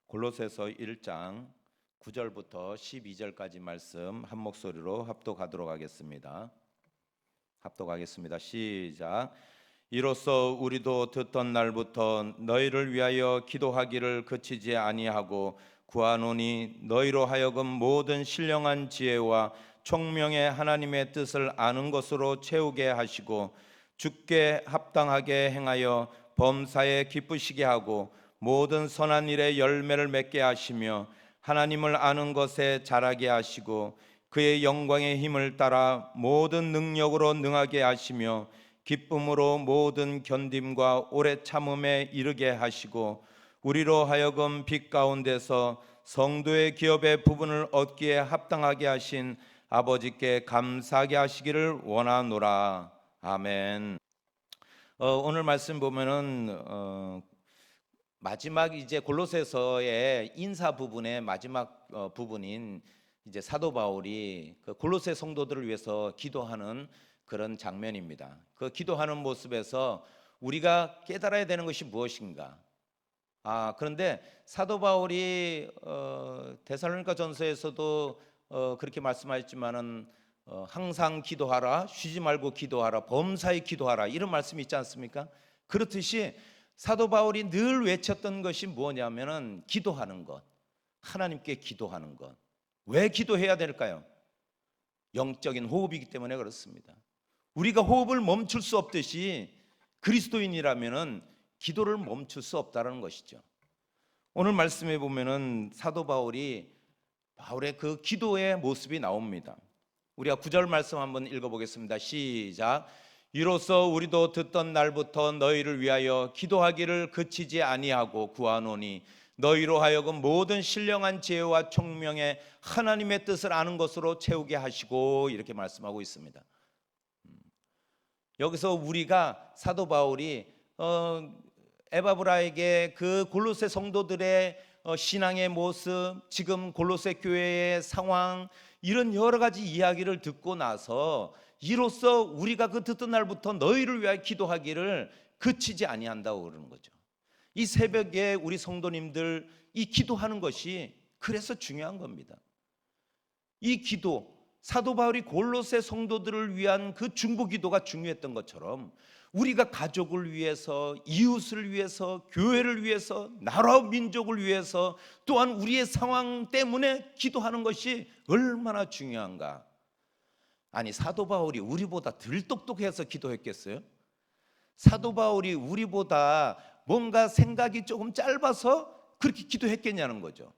골로새서 1장 9절부터 12절까지 말씀 한 목소리로 합독하도록 하겠습니다. 시작. 이로써 우리도 듣던 날부터 너희를 위하여 기도하기를 그치지 아니하고 구하노니 너희로 하여금 모든 신령한 지혜와 총명의 하나님의 뜻을 아는 것으로 채우게 하시고 주께 합당하게 행하여 범사에 기쁘시게 하고 모든 선한 일에 열매를 맺게 하시며 하나님을 아는 것에 자라게 하시고 그의 영광의 힘을 따라 모든 능력으로 능하게 하시며 기쁨으로 모든 견딤과 오래 참음에 이르게 하시고 우리로 하여금 빛 가운데서 성도의 기업의 부분을 얻기에 합당하게 하신 아버지께 감사하게 하시기를 원하노라. 아멘. 오늘 말씀 보면은 마지막 이제 골로새서의 인사 부분의 마지막 부분인 이제 사도 바울이 그 골로새 성도들을 위해서 기도하는 그런 장면입니다. 그 기도하는 모습에서 우리가 깨달아야 되는 것이 무엇인가? 그런데 사도 바울이 데살로니가 전서에서도 그렇게 말씀하셨지만은 항상 기도하라, 쉬지 말고 기도하라, 범사에 기도하라 이런 말씀이 있지 않습니까? 그렇듯이 사도 바울이 늘 외쳤던 것이 뭐냐면은 기도하는 것, 하나님께 기도하는 것. 왜 기도해야 될까요? 영적인 호흡이기 때문에 그렇습니다. 우리가 호흡을 멈출 수 없듯이 그리스도인이라면은 기도를 멈출 수 없다는 것이죠. 오늘 말씀에 보면은 사도 바울의 그 기도의 모습이 나옵니다. 우리가 9절 말씀 한번 읽어보겠습니다. 시작. 이로써 우리도 듣던 날부터 너희를 위하여 기도하기를 그치지 아니하고 구하노니 너희로 하여금 모든 신령한 지혜와 총명의 하나님의 뜻을 아는 것으로 채우게 하시고 이렇게 말씀하고 있습니다. 여기서 우리가 사도 바울이 에바브라에게 그 골로새 성도들의 신앙의 모습, 지금 골로새 교회의 상황 이런 여러 가지 이야기를 듣고 나서 이로써 우리가 그 듣던 날부터 너희를 위하여 기도하기를 그치지 아니한다고 그러는 거죠. 이 새벽에 우리 성도님들 이 기도하는 것이 그래서 중요한 겁니다. 이 기도, 사도 바울이 골로새 성도들을 위한 그 중보 기도가 중요했던 것처럼 우리가 가족을 위해서, 이웃을 위해서, 교회를 위해서, 나라와 민족을 위해서 또한 우리의 상황 때문에 기도하는 것이 얼마나 중요한가. 아니 사도 바울이 우리보다 덜 똑똑해서 기도했겠어요? 사도 바울이 우리보다 뭔가 생각이 조금 짧아서 그렇게 기도했겠냐는 거죠.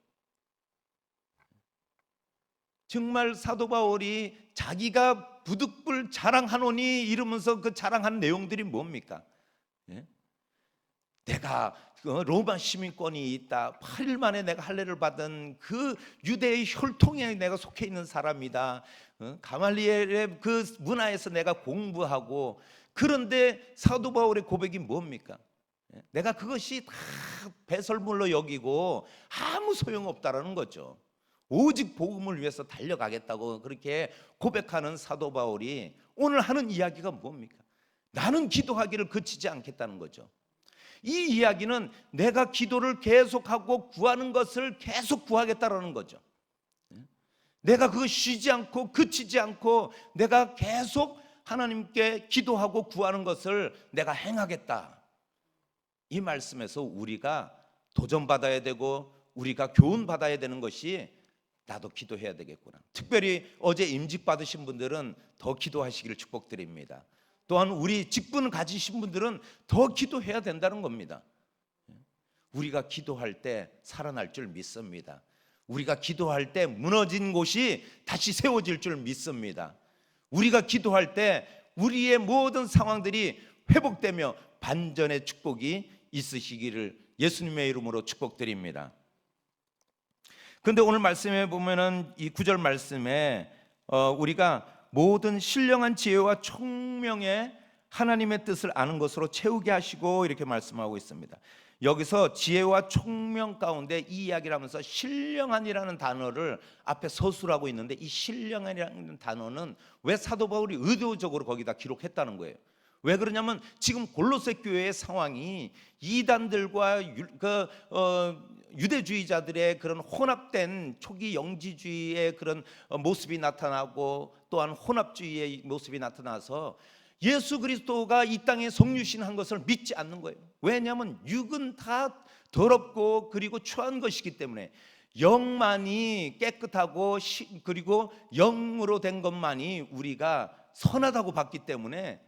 정말 사도 바울이 자기가 부득불 자랑하노니 이러면서 그 자랑하는 내용들이 뭡니까? 내가 로마 시민권이 있다. 8일 만에 내가 할례를 받은 그 유대의 혈통에 내가 속해 있는 사람이다. 가말리엘의 그 문화에서 내가 공부하고. 그런데 사도 바울의 고백이 뭡니까? 내가 그것이 다 배설물로 여기고 아무 소용없다라는 거죠. 오직 복음을 위해서 달려가겠다고 그렇게 고백하는 사도 바울이 오늘 하는 이야기가 뭡니까? 나는 기도하기를 그치지 않겠다는 거죠. 이 이야기는 내가 기도를 계속하고 구하는 것을 계속 구하겠다라는 거죠. 내가 그거 쉬지 않고 그치지 않고 내가 계속 하나님께 기도하고 구하는 것을 내가 행하겠다. 이 말씀에서 우리가 도전받아야 되고 우리가 교훈받아야 되는 것이 나도 기도해야 되겠구나. 특별히 어제 임직 받으신 분들은 더 기도하시기를 축복드립니다. 또한 우리 직분 가지신 분들은 더 기도해야 된다는 겁니다. 우리가 기도할 때 살아날 줄 믿습니다. 우리가 기도할 때 무너진 곳이 다시 세워질 줄 믿습니다. 우리가 기도할 때 우리의 모든 상황들이 회복되며 반전의 축복이 있으시기를 예수님의 이름으로 축복드립니다. 그런데 오늘 말씀에 보면은 이 9절 말씀에 우리가 모든 신령한 지혜와 총명의 하나님의 뜻을 아는 것으로 채우게 하시고 이렇게 말씀하고 있습니다. 여기서 지혜와 총명 가운데 이 이야기를 하면서 신령한이라는 단어를 앞에 서술하고 있는데 이 신령한이라는 단어는 왜 사도 바울이 의도적으로 거기다 기록했다는 거예요. 왜 그러냐면 지금 골로새 교회의 상황이 이단들과 유대주의자들의 그런 혼합된 초기 영지주의의 그런 모습이 나타나고 또한 혼합주의의 모습이 나타나서 예수 그리스도가 이 땅에 성육신한 것을 믿지 않는 거예요. 왜냐하면 육은 다 더럽고 그리고 추한 것이기 때문에 영만이 깨끗하고 그리고 영으로 된 것만이 우리가 선하다고 봤기 때문에,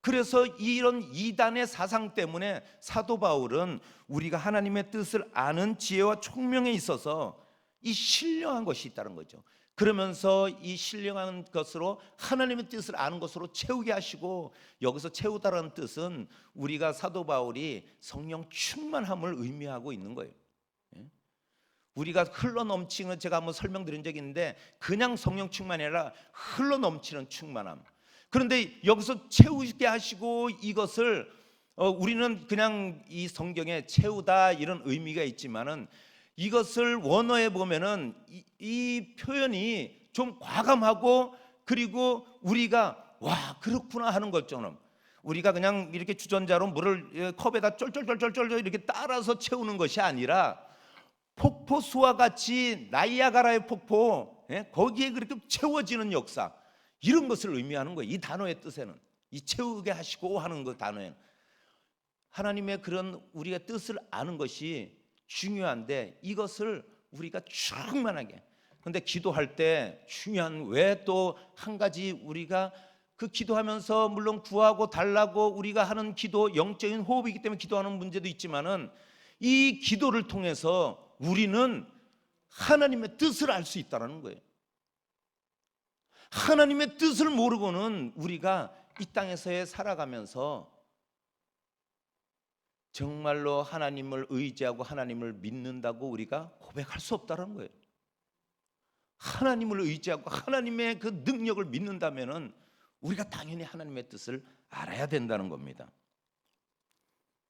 그래서 이런 이단의 사상 때문에 사도 바울은 우리가 하나님의 뜻을 아는 지혜와 총명에 있어서 이 신령한 것이 있다는 거죠. 그러면서 이 신령한 것으로 하나님의 뜻을 아는 것으로 채우게 하시고, 여기서 채우다라는 뜻은 우리가 사도 바울이 성령 충만함을 의미하고 있는 거예요. 우리가 흘러넘치는, 제가 한번 설명드린 적이 있는데 그냥 성령 충만이 아니라 흘러넘치는 충만함. 그런데 여기서 채우게 하시고 이것을 우리는 그냥 이 성경에 채우다 이런 의미가 있지만은 이것을 원어에 보면은 이 표현이 좀 과감하고 그리고 우리가 와 그렇구나 하는 것처럼, 우리가 그냥 이렇게 주전자로 물을 컵에다 쫄쫄쫄쫄쫄 이렇게 따라서 채우는 것이 아니라 폭포수와 같이 나이아가라의 폭포, 거기에 그렇게 채워지는 역사, 이런 것을 의미하는 거예요. 이 단어의 뜻에는, 이 채우게 하시고 하는 그 단어에는 하나님의 그런 우리가 뜻을 아는 것이 중요한데, 이것을 우리가 충만하게. 그런데 기도할 때 중요한, 왜 또 한 가지 우리가 그 기도하면서 물론 구하고 달라고 우리가 하는 기도, 영적인 호흡이기 때문에 기도하는 문제도 있지만은 이 기도를 통해서 우리는 하나님의 뜻을 알 수 있다는 거예요. 하나님의 뜻을 모르고는 우리가 이 땅에서의 살아가면서 정말로 하나님을 의지하고 하나님을 믿는다고 우리가 고백할 수 없다는 거예요. 하나님을 의지하고 하나님의 그 능력을 믿는다면은 우리가 당연히 하나님의 뜻을 알아야 된다는 겁니다.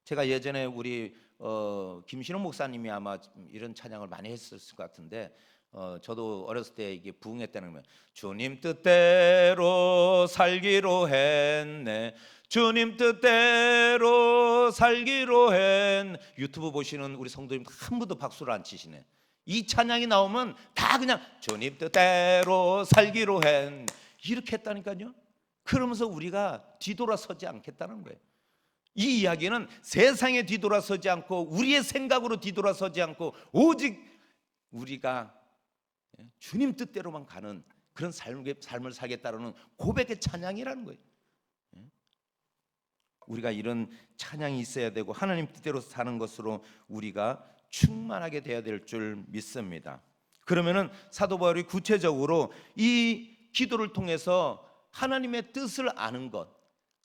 제가 예전에 우리 김신호 목사님이 아마 이런 찬양을 많이 했을 것 같은데, 저도 어렸을 때 이게 부흥했다는 거예요. 주님 뜻대로 살기로 했네, 주님 뜻대로 살기로 했네. 유튜브 보시는 우리 성도님 한 분도 박수를 안 치시네. 이 찬양이 나오면 다 그냥 주님 뜻대로 살기로 했네 이렇게 했다니까요. 그러면서 우리가 뒤돌아서지 않겠다는 거예요. 이 이야기는 세상에 뒤돌아서지 않고 우리의 생각으로 뒤돌아서지 않고 오직 우리가 주님 뜻대로만 가는 그런 삶을 살겠다는 고백의 찬양이라는 거예요. 우리가 이런 찬양이 있어야 되고 하나님 뜻대로 사는 것으로 우리가 충만하게 되어야 될 줄 믿습니다. 그러면은 사도 바울이 구체적으로 이 기도를 통해서 하나님의 뜻을 아는 것,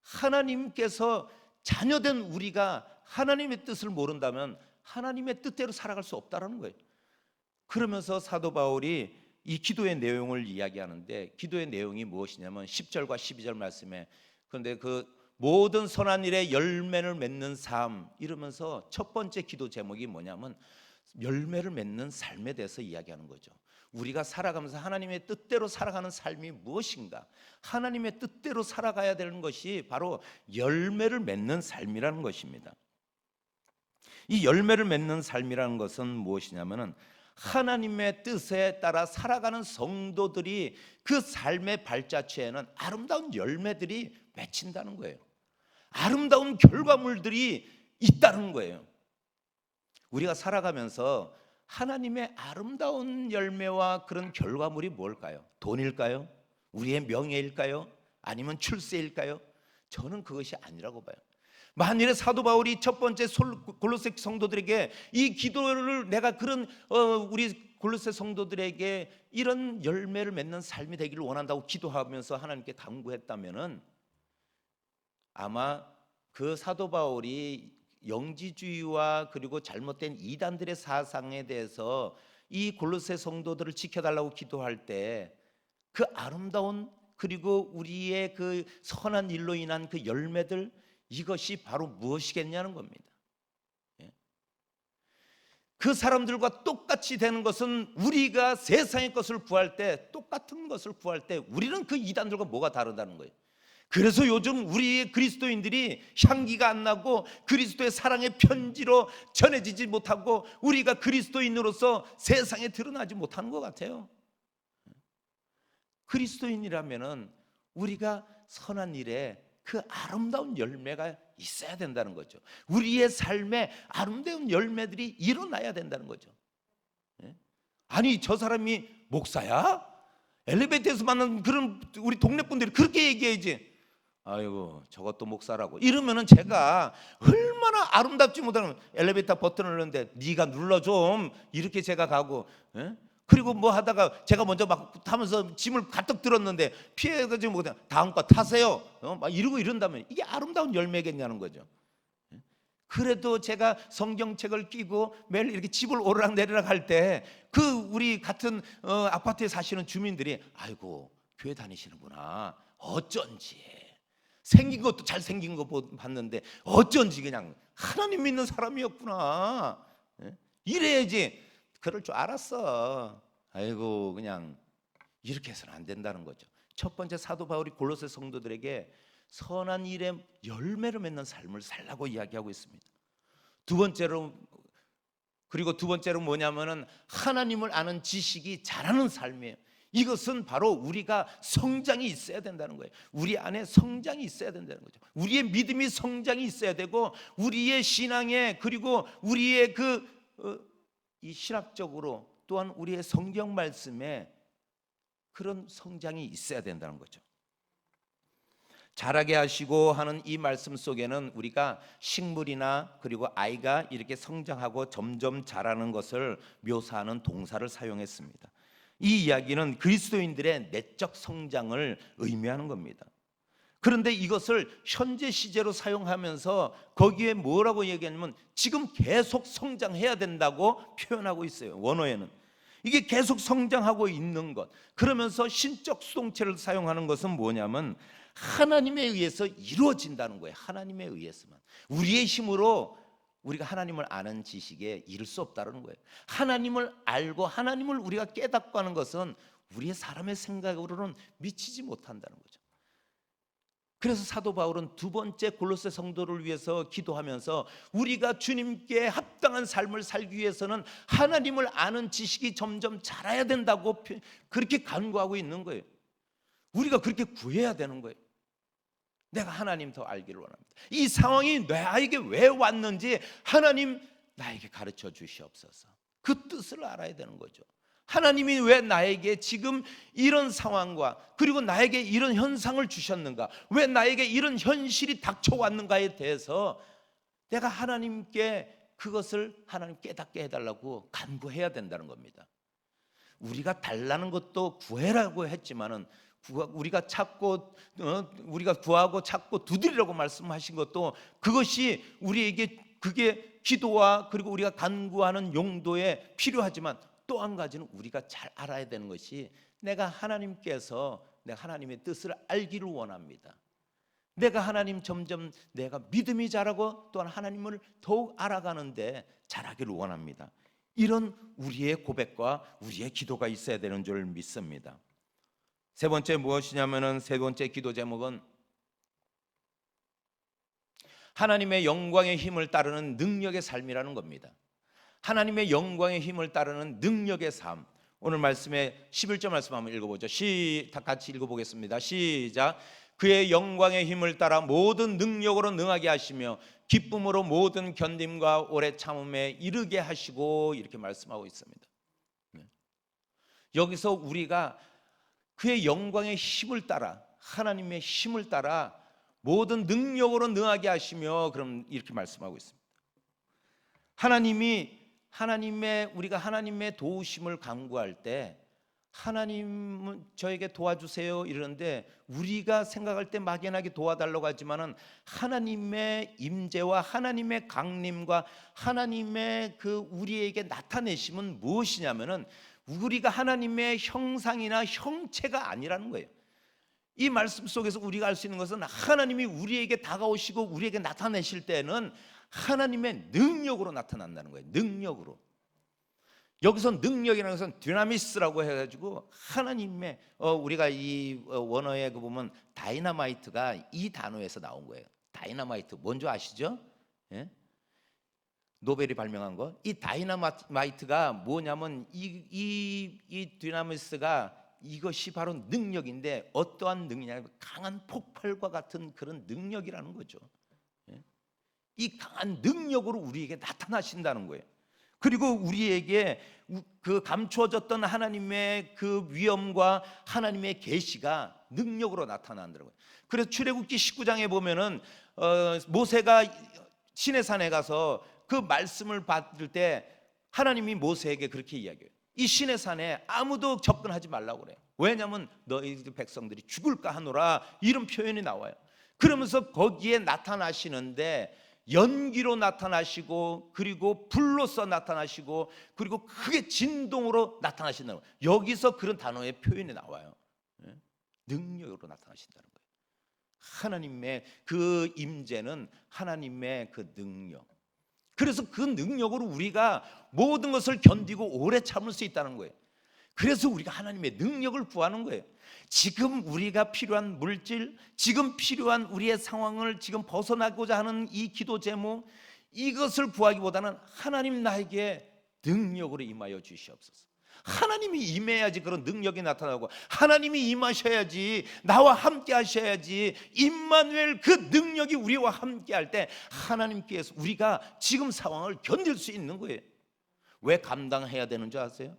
하나님께서 자녀된 우리가 하나님의 뜻을 모른다면 하나님의 뜻대로 살아갈 수 없다는 거예요. 그러면서 사도 바울이 이 기도의 내용을 이야기하는데, 기도의 내용이 무엇이냐면 10절과 12절 말씀에, 그런데 그 모든 선한 일에 열매를 맺는 삶 이러면서 첫 번째 기도 제목이 뭐냐면 열매를 맺는 삶에 대해서 이야기하는 거죠. 우리가 살아가면서 하나님의 뜻대로 살아가는 삶이 무엇인가, 하나님의 뜻대로 살아가야 되는 것이 바로 열매를 맺는 삶이라는 것입니다. 이 열매를 맺는 삶이라는 것은 무엇이냐면은 하나님의 뜻에 따라 살아가는 성도들이 그 삶의 발자취에는 아름다운 열매들이 맺힌다는 거예요. 아름다운 결과물들이 있다는 거예요. 우리가 살아가면서 하나님의 아름다운 열매와 그런 결과물이 뭘까요? 돈일까요? 우리의 명예일까요? 아니면 출세일까요? 저는 그것이 아니라고 봐요. 만일에 사도 바울이 첫 번째 골로새 성도들에게 이 기도를 내가 그런 우리 골로새 성도들에게 이런 열매를 맺는 삶이 되기를 원한다고 기도하면서 하나님께 간구했다면은 아마 그 사도 바울이 영지주의와 그리고 잘못된 이단들의 사상에 대해서 이 골로새 성도들을 지켜달라고 기도할 때 그 아름다운 그리고 우리의 그 선한 일로 인한 그 열매들, 이것이 바로 무엇이겠냐는 겁니다. 그 사람들과 똑같이 되는 것은 우리가 세상의 것을 구할 때, 똑같은 것을 구할 때 우리는 그 이단들과 뭐가 다르다는 거예요. 그래서 요즘 우리 그리스도인들이 향기가 안 나고 그리스도의 사랑의 편지로 전해지지 못하고 우리가 그리스도인으로서 세상에 드러나지 못하는 것 같아요. 그리스도인이라면은 우리가 선한 일에 그 아름다운 열매가 있어야 된다는 거죠. 우리의 삶에 아름다운 열매들이 일어나야 된다는 거죠. 아니, 저 사람이 목사야? 엘리베이터에서 만난 그런 우리 동네 분들이 그렇게 얘기해야지. 아이고, 저것도 목사라고 이러면은 제가 얼마나 아름답지 못하는, 엘리베이터 버튼을 누르는데 네가 눌러 좀, 이렇게 제가 가고, 그리고 뭐 하다가 제가 먼저 막 타면서 짐을 가득 들었는데 피해가지고 뭐 다음 거 타세요, 막 이러고 이런다면 이게 아름다운 열매겠냐는 거죠. 그래도 제가 성경책을 끼고 매일 이렇게 집을 오르락내리락 할 때 그 우리 같은 아파트에 사시는 주민들이 아이고, 교회 다니시는구나, 어쩐지 생긴 것도 잘생긴 거 봤는데 어쩐지 그냥 하나님 믿는 사람이었구나, 이래야지. 그럴 줄 알았어. 아이고, 그냥 이렇게 해서는 안 된다는 거죠. 첫 번째, 사도 바울이 골로새 성도들에게 선한 일에 열매를 맺는 삶을 살라고 이야기하고 있습니다. 두 번째로 뭐냐면은 하나님을 아는 지식이 자라는 삶이에요. 이것은 바로 우리가 성장이 있어야 된다는 거예요. 우리 안에 성장이 있어야 된다는 거죠. 우리의 믿음이 성장이 있어야 되고, 우리의 신앙에, 그리고 우리의 이 신학적으로 또한 우리의 성경 말씀에 그런 성장이 있어야 된다는 거죠. 자라게 하시고 하는 이 말씀 속에는 우리가 식물이나 그리고 아이가 이렇게 성장하고 점점 자라는 것을 묘사하는 동사를 사용했습니다. 이 이야기는 그리스도인들의 내적 성장을 의미하는 겁니다. 그런데 이것을 현재 시제로 사용하면서 거기에 뭐라고 얘기하냐면 지금 계속 성장해야 된다고 표현하고 있어요. 원어에는 이게 계속 성장하고 있는 것. 그러면서 신적 수동체를 사용하는 것은 뭐냐면 하나님에 의해서 이루어진다는 거예요. 하나님에 의해서만. 우리의 힘으로 우리가 하나님을 아는 지식에 이를 수 없다는 거예요. 하나님을 알고 하나님을 우리가 깨닫고 하는 것은 우리의 사람의 생각으로는 미치지 못한다는 거죠. 그래서 사도 바울은 두 번째 골로새 성도를 위해서 기도하면서 우리가 주님께 합당한 삶을 살기 위해서는 하나님을 아는 지식이 점점 자라야 된다고 그렇게 간구하고 있는 거예요. 우리가 그렇게 구해야 되는 거예요. 내가 하나님 더 알기를 원합니다. 이 상황이 나에게 왜 왔는지 하나님 나에게 가르쳐 주시옵소서. 그 뜻을 알아야 되는 거죠. 하나님이 왜 나에게 지금 이런 상황과 그리고 나에게 이런 현상을 주셨는가, 왜 나에게 이런 현실이 닥쳐왔는가에 대해서 내가 하나님께 그것을 하나님 깨닫게 해달라고 간구해야 된다는 겁니다. 우리가 달라는 것도 구해라고 했지만은 우리가 찾고 우리가 구하고 찾고 두드리라고 말씀하신 것도 그것이 우리에게 그게 기도와 그리고 우리가 간구하는 용도에 필요하지만 또 한 가지는 우리가 잘 알아야 되는 것이 내가 하나님께서 내가 하나님의 뜻을 알기를 원합니다. 내가 하나님 점점 내가 믿음이 자라고 또한 하나님을 더욱 알아가는데 자라기를 원합니다. 이런 우리의 고백과 우리의 기도가 있어야 되는 줄 믿습니다. 세 번째 무엇이냐면은 세 번째 기도 제목은 하나님의 영광의 힘을 따르는 능력의 삶이라는 겁니다. 하나님의 영광의 힘을 따르는 능력의 삶. 오늘 말씀에 11절 말씀 한번 읽어보죠. 다 같이 읽어보겠습니다. 시작. 그의 영광의 힘을 따라 모든 능력으로 능하게 하시며 기쁨으로 모든 견딤과 오래 참음에 이르게 하시고, 이렇게 말씀하고 있습니다. 여기서 우리가 그의 영광의 힘을 따라, 하나님의 힘을 따라 모든 능력으로 능하게 하시며, 그럼 이렇게 말씀하고 있습니다. 우리가 하나님의 도우심을 간구할 때 하나님은 저에게 도와주세요 이러는데 우리가 생각할 때 막연하게 도와달라고 하지만은 하나님의 임재와 하나님의 강림과 하나님의 그 우리에게 나타내심은 무엇이냐면은 우리가 하나님의 형상이나 형체가 아니라는 거예요. 이 말씀 속에서 우리가 알 수 있는 것은 하나님이 우리에게 다가오시고 우리에게 나타내실 때는 하나님의 능력으로 나타난다는 거예요. 능력으로. 여기서 능력이라는 것은 디나미스라고 해가지고 하나님의 우리가 이 원어에 그 보면 다이너마이트가 이 단어에서 나온 거예요. 다이너마이트 뭔지 아시죠? 예? 노벨이 발명한 거. 이 다이너마이트가 뭐냐면 이 디나미스가 이것이 바로 능력인데 어떠한 능력이냐면 강한 폭발과 같은 그런 능력이라는 거죠. 예? 이 강한 능력으로 우리에게 나타나신다는 거예요. 그리고 우리에게 그 감추어졌던 하나님의 그 위엄과 하나님의 계시가 능력으로 나타난다는 거예요. 그래서 출애굽기 19장에 보면은 모세가 시내산에 가서 그 말씀을 받을 때 하나님이 모세에게 그렇게 이야기해요. 이 시내산에 아무도 접근하지 말라고 그래요. 왜냐하면 너희 백성들이 죽을까 하노라, 이런 표현이 나와요. 그러면서 거기에 나타나시는데 연기로 나타나시고 그리고 불로서 나타나시고 그리고 크게 진동으로 나타나신다는 거예요. 여기서 그런 단어의 표현이 나와요. 능력으로 나타나신다는 거예요. 하나님의 그 임재는 하나님의 그 능력. 그래서 그 능력으로 우리가 모든 것을 견디고 오래 참을 수 있다는 거예요. 그래서 우리가 하나님의 능력을 구하는 거예요. 지금 우리가 필요한 물질, 지금 필요한 우리의 상황을 지금 벗어나고자 하는 이 기도 제목, 이것을 구하기보다는 하나님 나에게 능력으로 임하여 주시옵소서. 하나님이 임해야지 그런 능력이 나타나고, 하나님이 임하셔야지, 나와 함께 하셔야지, 임마누엘 그 능력이 우리와 함께 할 때 하나님께서 우리가 지금 상황을 견딜 수 있는 거예요. 왜 감당해야 되는 줄 아세요?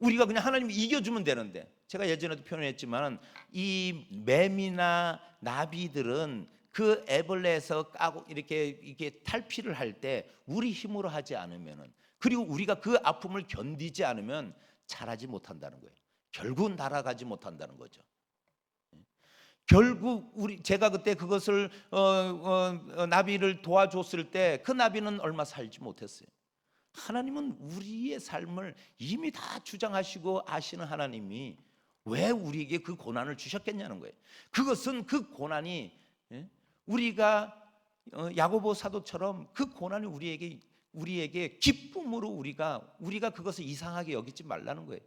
우리가 그냥 하나님이 이겨주면 되는데, 제가 예전에도 표현했지만 이 매미나 나비들은 그 애벌레에서 까고 이렇게 탈피를 할 때 우리 힘으로 하지 않으면은, 그리고 우리가 그 아픔을 견디지 않으면 자라지 못한다는 거예요. 결국은 날아가지 못한다는 거죠. 결국 제가 그때 그것을 나비를 도와줬을 때 그 나비는 얼마 살지 못했어요. 하나님은 우리의 삶을 이미 다 주장하시고 아시는 하나님이 왜 우리에게 그 고난을 주셨겠냐는 거예요. 그것은 그 고난이 우리가 야고보 사도처럼 그 고난이 우리에게 기쁨으로 우리가 그것을 이상하게 여기지 말라는 거예요.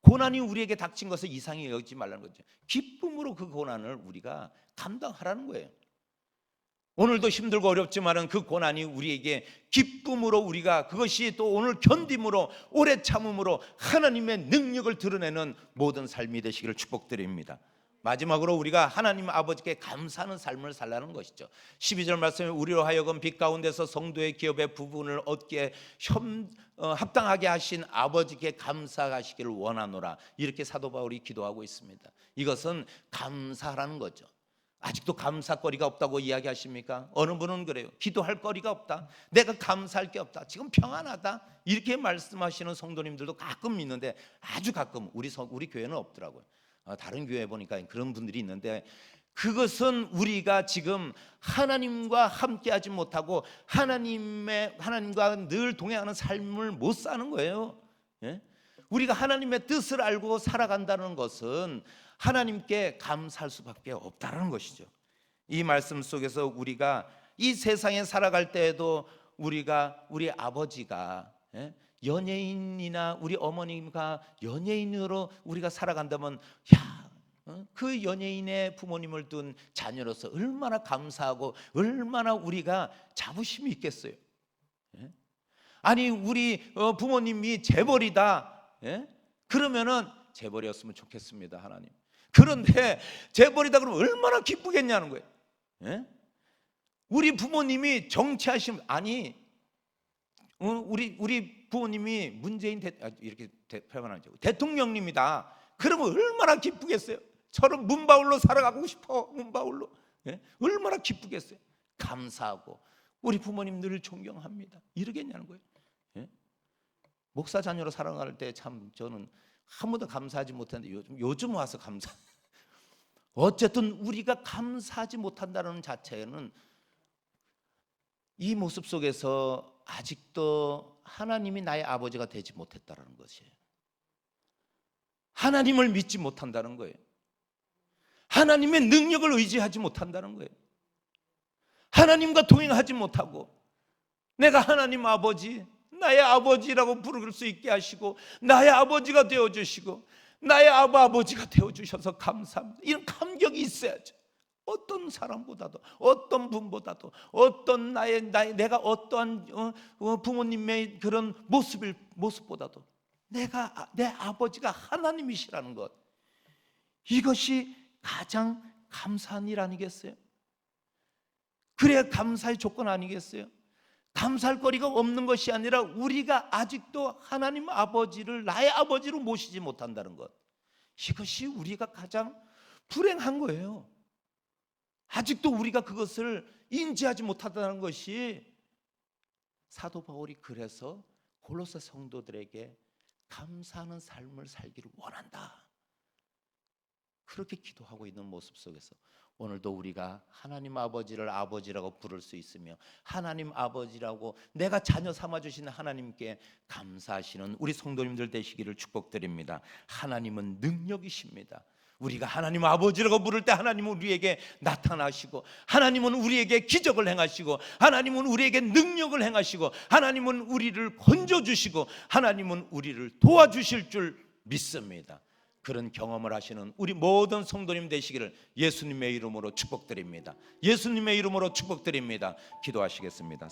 고난이 우리에게 닥친 것을 이상하게 여기지 말라는 거죠. 기쁨으로 그 고난을 우리가 감당하라는 거예요. 오늘도 힘들고 어렵지만은 그 고난이 우리에게 기쁨으로, 우리가 그것이 또 오늘 견딤으로, 오래 참음으로 하나님의 능력을 드러내는 모든 삶이 되시기를 축복드립니다. 마지막으로 우리가 하나님 아버지께 감사하는 삶을 살라는 것이죠. 12절 말씀에 우리로 하여금 빛 가운데서 성도의 기업의 부분을 얻게 합당하게 하신 아버지께 감사하시기를 원하노라, 이렇게 사도 바울이 기도하고 있습니다. 이것은 감사라는 거죠. 아직도 감사거리가 없다고 이야기하십니까? 어느 분은 그래요. 기도할 거리가 없다, 내가 감사할 게 없다, 지금 평안하다, 이렇게 말씀하시는 성도님들도 가끔 있는데, 아주 가끔 우리 교회는 없더라고요. 다른 교회 보니까 그런 분들이 있는데, 그것은 우리가 지금 하나님과 함께하지 못하고 하나님과 늘 동행하는 삶을 못 사는 거예요. 우리가 하나님의 뜻을 알고 살아간다는 것은 하나님께 감사할 수밖에 없다는 것이죠. 이 말씀 속에서 우리가 이 세상에 살아갈 때에도 우리 아버지가 연예인이나 우리 어머님과 연예인으로 우리가 살아간다면, 그 연예인의 부모님을 둔 자녀로서 얼마나 감사하고 얼마나 우리가 자부심이 있겠어요. 아니 우리 부모님이 재벌이다, 그러면은 재벌이었으면 좋겠습니다, 하나님. 그런데 재벌이다 그러면 얼마나 기쁘겠냐는 거예요. 우리 부모님이 정치하시면, 아니 우리 부모님이 문재인 이렇게 표현하죠, 대통령님이다 그러면 얼마나 기쁘겠어요. 저는 문바울로 살아가고 싶어, 문바울로. 얼마나 기쁘겠어요. 감사하고 우리 부모님들을 존경합니다, 이러겠냐는 거예요. 목사 자녀로 살아갈 때 참 저는 한 번도 감사하지 못했는데 요즘 와서 감사. 어쨌든 우리가 감사하지 못한다는 자체는 이 모습 속에서 아직도 하나님이 나의 아버지가 되지 못했다는 것이에요. 하나님을 믿지 못한다는 거예요. 하나님의 능력을 의지하지 못한다는 거예요. 하나님과 동행하지 못하고, 내가 하나님 아버지, 나의 아버지라고 부를 수 있게 하시고 나의 아버지가 되어주시고 나의 아버지가 되어주셔서 감사합니다. 이런 감격이 있어야죠. 어떤 사람보다도, 어떤 분보다도, 어떤 내가 어떠한 부모님의 그런 모습보다도 내 아버지가 하나님이시라는 것, 이것이 가장 감사한 일 아니겠어요? 그래야 감사의 조건 아니겠어요? 감사할 거리가 없는 것이 아니라 우리가 아직도 하나님 아버지를 나의 아버지로 모시지 못한다는 것, 이것이 우리가 가장 불행한 거예요. 아직도 우리가 그것을 인지하지 못한다는 것이, 사도 바울이 그래서 골로새 성도들에게 감사하는 삶을 살기를 원한다, 그렇게 기도하고 있는 모습 속에서 오늘도 우리가 하나님 아버지를 아버지라고 부를 수 있으며 하나님 아버지라고 내가 자녀 삼아주신 하나님께 감사하시는 우리 성도님들 되시기를 축복드립니다. 하나님은 능력이십니다. 우리가 하나님 아버지라고 부를 때 하나님은 우리에게 나타나시고, 하나님은 우리에게 기적을 행하시고, 하나님은 우리에게 능력을 행하시고, 하나님은 우리를 건져주시고, 하나님은 우리를 도와주실 줄 믿습니다. 그런 경험을 하시는 우리 모든 성도님 되시기를 예수님의 이름으로 축복드립니다. 예수님의 이름으로 축복드립니다. 기도하시겠습니다.